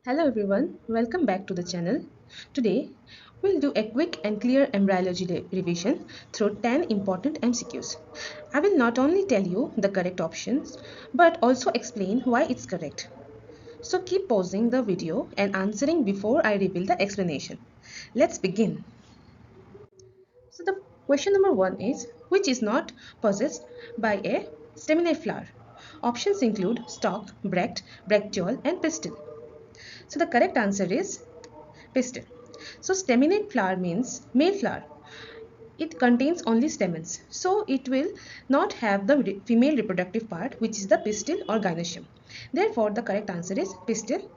Hello everyone, welcome back to the channel. Today we'll do a quick and clear embryology revision through 10 important MCQs. I will not only tell you the correct options but also explain why it's correct. So keep pausing the video and answering before I reveal the explanation. Let's begin. So the question number 1 is, which is not possessed by a staminate flower? Options include stalk, bract, bracteole and pistil. So the correct answer is pistil. So staminate flower means male flower. It contains only stamens. So it will not have the female reproductive part, which is the pistil or gynoecium. Therefore, the correct answer is pistil.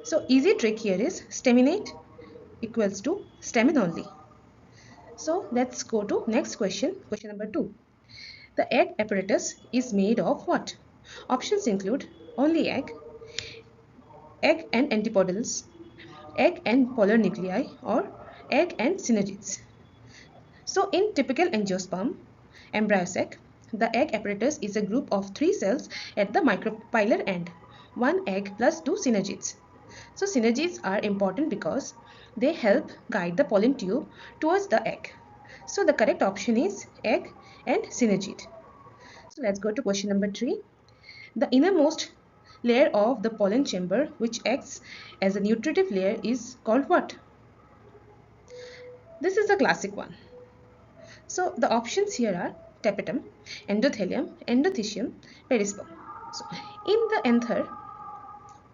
So easy trick here is staminate equals to stamen only. So let's go to next question. Question number 2. The egg apparatus is made of what? Options include only egg and antipodals, egg and polar nuclei, or egg and synergids. So in typical angiosperm embryo the egg apparatus is a group of 3 cells at the micropylar end, 1 egg plus 2 synergids. So synergids are important because they help guide the pollen tube towards the egg. So the correct option is egg and synergid. So let's go to question number 3. The innermost layer of the pollen chamber, which acts as a nutritive layer, is called what? This is a classic one. So the options here are tapetum, endothelium, endothecium, perisperm. So in the anther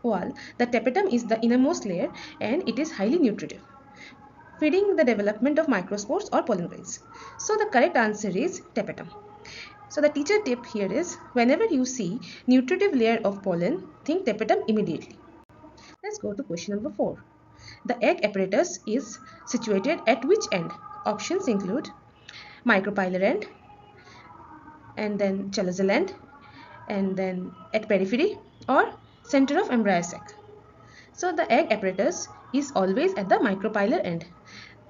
wall, the tapetum is the innermost layer and it is highly nutritive, feeding the development of microspores or pollen grains. So the correct answer is tapetum. So the teacher tip here is, whenever you see nutritive layer of pollen, think tapetum immediately. Let's go to question number 4. The egg apparatus is situated at which end? Options include micropylar end, and then chalazal end, and then at periphery or center of embryo sac. So the egg apparatus is always at the micropylar end.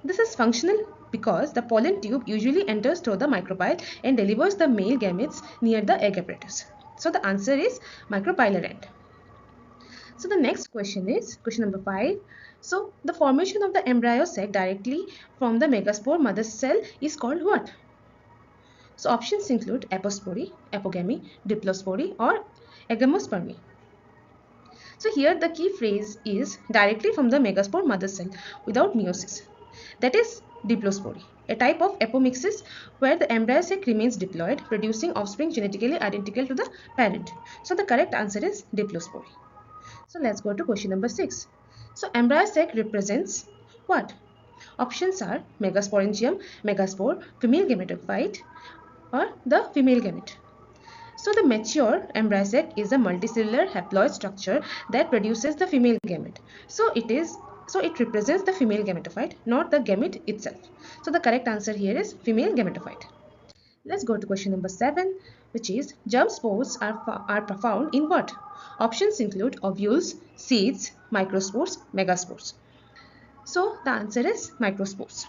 This is functional because the pollen tube usually enters through the micropyle and delivers the male gametes near the egg apparatus. So the answer is micropylar end. So the next question is question number 5. So the formation of the embryo sac directly from the megaspore mother cell is called what? So options include apospory, apogamy, diplospory or agamospermy. So here the key phrase is directly from the megaspore mother cell without meiosis. That is diplospory, a type of apomixis where the embryo sac remains diploid, producing offspring genetically identical to the parent. So the correct answer is diplospory. So let's go to question number 6. So embryo sac represents what? Options are megasporangium, megaspore, female gametophyte or the female gamete. So the mature embryo sac is a multicellular haploid structure that produces the female gamete. So it represents the female gametophyte, not the gamete itself. So the correct answer here is female gametophyte. Let's go to question number 7, which is germ spores are found in what? Options include ovules, seeds, microspores, megaspores. So the answer is microspores.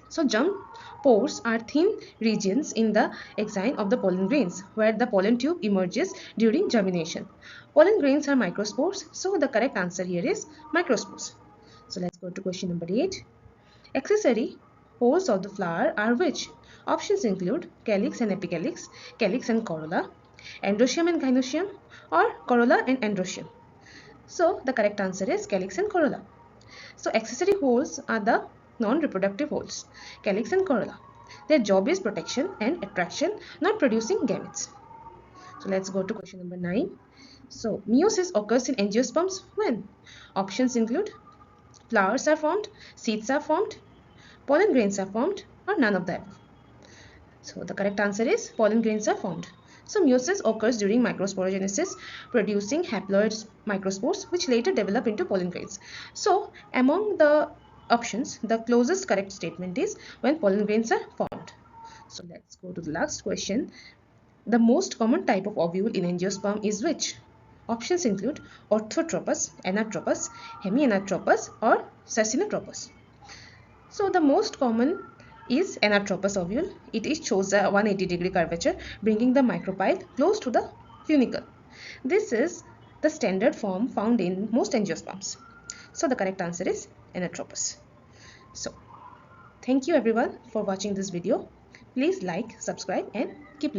So germ pores are thin regions in the exine of the pollen grains where the pollen tube emerges during germination. Pollen grains are microspores, so the correct answer here is microspores. So let's go to question number 8. Accessory poles of the flower are which? Options include calyx and epicalyx, calyx and corolla, androecium and gynoecium, or corolla and androecium. So the correct answer is calyx and corolla. So accessory holes are the non-reproductive holes, calyx and corolla. Their job is protection and attraction, not producing gametes. So let's go to question number 9. So meiosis occurs in angiosperms when? Options include flowers are formed, seeds are formed, pollen grains are formed, or none of the above. So the correct answer is pollen grains are formed. So meiosis occurs during microsporogenesis, producing haploid microspores which later develop into pollen grains. So among the options, the closest correct statement is when pollen grains are formed. So let's go to the last question. The most common type of ovule in angiosperm is which? Options include orthotropous, anatropous, hemianatropous, or sarcinotropous. So the most common is anatropous ovule. It shows a 180-degree curvature, bringing the micropyle close to the funicle. This is the standard form found in most angiosperms. So the correct answer is anatropous. So thank you everyone for watching this video. Please like, subscribe and keep